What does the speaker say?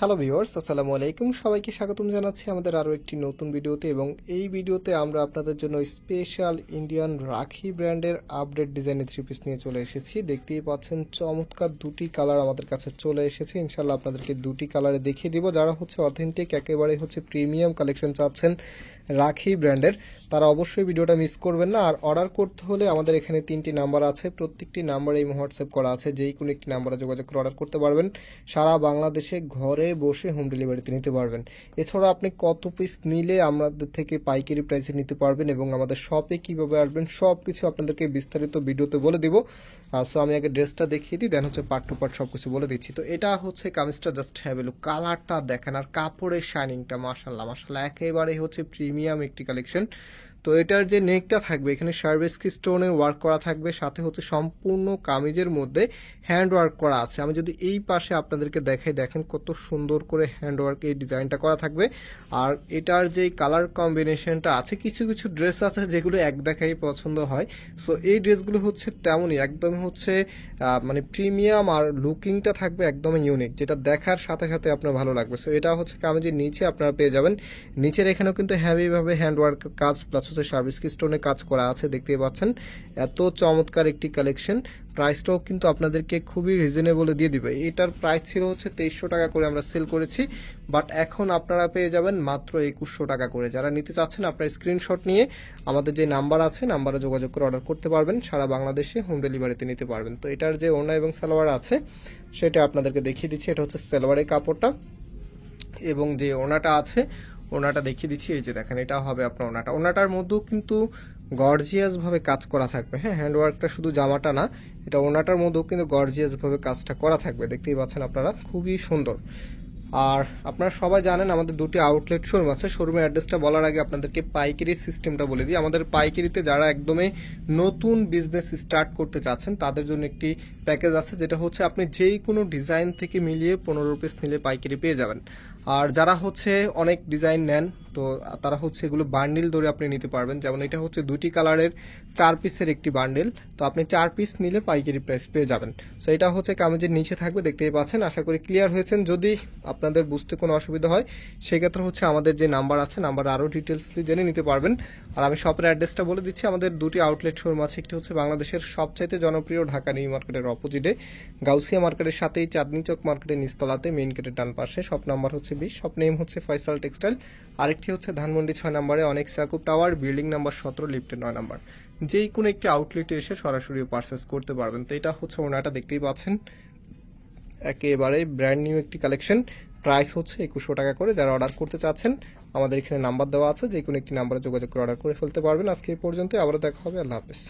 Hello viewers, আসসালামু আলাইকুম। সবাইকে স্বাগতম জানাচ্ছি আমাদের আরও একটি নতুন ভিডিওতে। এবং এই ভিডিওতে আমরা আপনাদের জন্য স্পেশাল ইন্ডিয়ান রাখি ব্র্যান্ডের আপডেট ডিজাইনের থ্রি পিস নিয়ে চলে এসেছি। দেখতেই পাচ্ছেন চমৎকার দুটি কালার আমাদের কাছে চলে এসেছে। ইনশাল্লাহ আপনাদেরকে দুটি কালারে দেখিয়ে দিব। যারা হচ্ছে অথেন্টিক একেবারে হচ্ছে প্রিমিয়াম কালেকশন চাচ্ছেন রাখি ব্র্যান্ডের, তারা অবশ্যই ভিডিওটা মিস করবেন না। আর অর্ডার করতে হলে আমাদের এখানে 3টি নাম্বার আছে, প্রত্যেকটি নাম্বারে হোয়াটসঅ্যাপ করা আছে, যেই কোনো একটি নাম্বারে যোগাযোগ করে অর্ডার করতে পারবেন। সারা বাংলাদেশে ঘরে বসে হোম ডেলিভারিতে নিতে পারবেন। এছাড়া আপনি কত পিস নিলে আমাদের থেকে পাইকারি প্রাইসে নিতে পারবেন এবং আমাদের শপে কীভাবে আসবেন সব কিছু আপনাদেরকে বিস্তারিত ভিডিওতে বলে দিব। সো আমি আগে ড্রেসটা দেখিয়ে দিই, দেন হচ্ছে পার্ট টু পার্ট সব কিছু বলে দিচ্ছি। তো এটা হচ্ছে কামিজটা, জাস্ট হ্যাভ এ লুক, কালারটা দেখেন আর কাপড়ের শাইনিংটা মাশাল্লাহ মাশাল্লাহ একেবারেই হচ্ছে প্রিমিয়াম একটি কালেকশন। তো এটার যে নেকটা থাকবে এখানে সার্ভিসকি স্টোনের ওয়ার্ক করা থাকবে, সাথে হচ্ছে সম্পূর্ণ কামিজের মধ্যে হ্যান্ড ওয়ার্ক করা আছে। আমি যদি এই পাশে আপনাদেরকে দেখাই, দেখেন কত সুন্দর করে হ্যান্ড ওয়ার্ক এই ডিজাইনটা করা থাকবে। আর এটার যে কালার কম্বিনেশনটা আছে, কিছু কিছু ড্রেস আছে যেগুলো এক দেখাই পছন্দ হয়। সো এই ড্রেসগুলো হচ্ছে তেমনই, একদম হচ্ছে মানে প্রিমিয়াম, আর লুকিংটা থাকবে একদমই ইউনিক, যেটা দেখার সাথে সাথে আপনার ভালো লাগবে। সো এটা হচ্ছে কামিজের নিচে আপনারা পেয়ে যাবেন। নিচের এখানেও কিন্তু হেভিভাবে হ্যান্ড ওয়ার্কের কাজ প্লাস হচ্ছে সার্ভিসকি স্টোনে কাজ করা আছে, দেখতেই পাচ্ছেন। এত চমৎকার একটি কালেকশন। প্রাইসটাও কিন্তু আপনাদেরকে খুবই রিজনেবলে দিয়ে দিবে। এটার প্রাইস ছিল হচ্ছে 2300 টাকা করে আমরা সেল করেছি, বাট এখন আপনারা পেয়ে যাবেন মাত্র 2100 টাকা করে। যারা নিতে চাচ্ছেন আপনারা স্ক্রিনশট নিয়ে আমাদের যে নাম্বার আছে নাম্বারে যোগাযোগ করে অর্ডার করতে পারবেন। সারা বাংলাদেশে হোম ডেলিভারিতে নিতে পারবেন। তো এটার যে ওড়না এবং সালোয়ার আছে সেটা আপনাদেরকে দেখিয়ে দিচ্ছি। এটা হচ্ছে সালোয়ারের কাপড়টা, এবং যে ওড়নাটা আছে ওড়নাটা দেখিয়ে দিচ্ছি। এই যে দেখেন, এটা হবে আপনার ওড়নাটা। ওড়নাটার মধ্যেও কিন্তু গর্জিয়াস ভাবে কাজ করা থাকবে। হ্যাঁ, হ্যান্ডওয়ার্কটা শুধু জামাটা না, এটা ওড়নাটার মধ্যেও কিন্তু গর্জিয়াস ভাবে কাজটা করা থাকবে, দেখতেই পাচ্ছেন আপনারা, খুবই সুন্দর। আর আপনারা সবাই জানেন আমাদের দুটি আউটলেট শোরুম আছে। শোরুমের অ্যাড্রেসটা বলার আগে আপনাদেরকে পাইকারি সিস্টেমটা বলে দিই। আমাদের পাইকারিতে যারা একদমই নতুন বিজনেস স্টার্ট করতে চাচ্ছেন তাদের জন্য একটি প্যাকেজ আছে, যেটা হচ্ছে আপনি যেই কোনো ডিজাইন থেকে মিলিয়ে 15 পিস নিলে পাইকারি পেয়ে যাবেন। আর যারা হচ্ছে অনেক ডিজাইন নেন তো তারা হচ্ছে এগুলো বান্ডিল ধরে আপনি নিতে পারবেন। যেমন এটা হচ্ছে দুটি কালারের 4 পিসের একটি বান্ডিল, তো আপনি 4 পিস নিলে পাইকারি প্রাইস পেয়ে যাবেন। সো এটা হচ্ছে কামিজের নিচে থাকবে, দেখতেই পাচ্ছেন। আশা করি ক্লিয়ার হয়েছেন। যদি আপনাদের বুঝতে কোনো অসুবিধা হয় সেক্ষেত্রে হচ্ছে আমাদের যে নাম্বার আছে নাম্বার আরও ডিটেলসলি জেনে নিতে পারবেন। আর আমি শপের অ্যাড্রেসটা বলে দিচ্ছি। আমাদের দুটি আউটলেট শোরুম আছে। একটি হচ্ছে বাংলাদেশের সবচাইতে জনপ্রিয় ঢাকা নিউ মার্কেটের অপোজিটে গাউসিয়া মার্কেটের সাথেই চাঁদনি চক মার্কেটের নিচতলাতে মেইন গেটের ডান পাশে। শপ নাম্বার হচ্ছে 20, শপ নেম হচ্ছে ফয়সাল টেক্সটাইল। আরেকটি হচ্ছে ধানমন্ডি 6 নম্বরে অনেক সাকুব টাওয়ার, বিল্ডিং নাম্বার 17, লিফটের 9 নম্বর। যেই কোনো একটি আউটলেটে এসে সরাসরি পারচেস করতে পারবেন। তো এটা হচ্ছে ওনাটা, দেখতেই পাচ্ছেন একেবারে ব্র্যান্ড নিউ একটি কালেকশন। প্রাইস হচ্ছে 2100 টাকা করে। যারা অর্ডার করতে চাচ্ছেন আমাদের এখানে নাম্বার দেওয়া আছে, যে কোনো একটি নাম্বারে যোগাযোগ করে অর্ডার করে ফেলতে পারবেন। আজকে এই পর্যন্ত, আবারও দেখা হবে। আল্লাহ হাফেজ।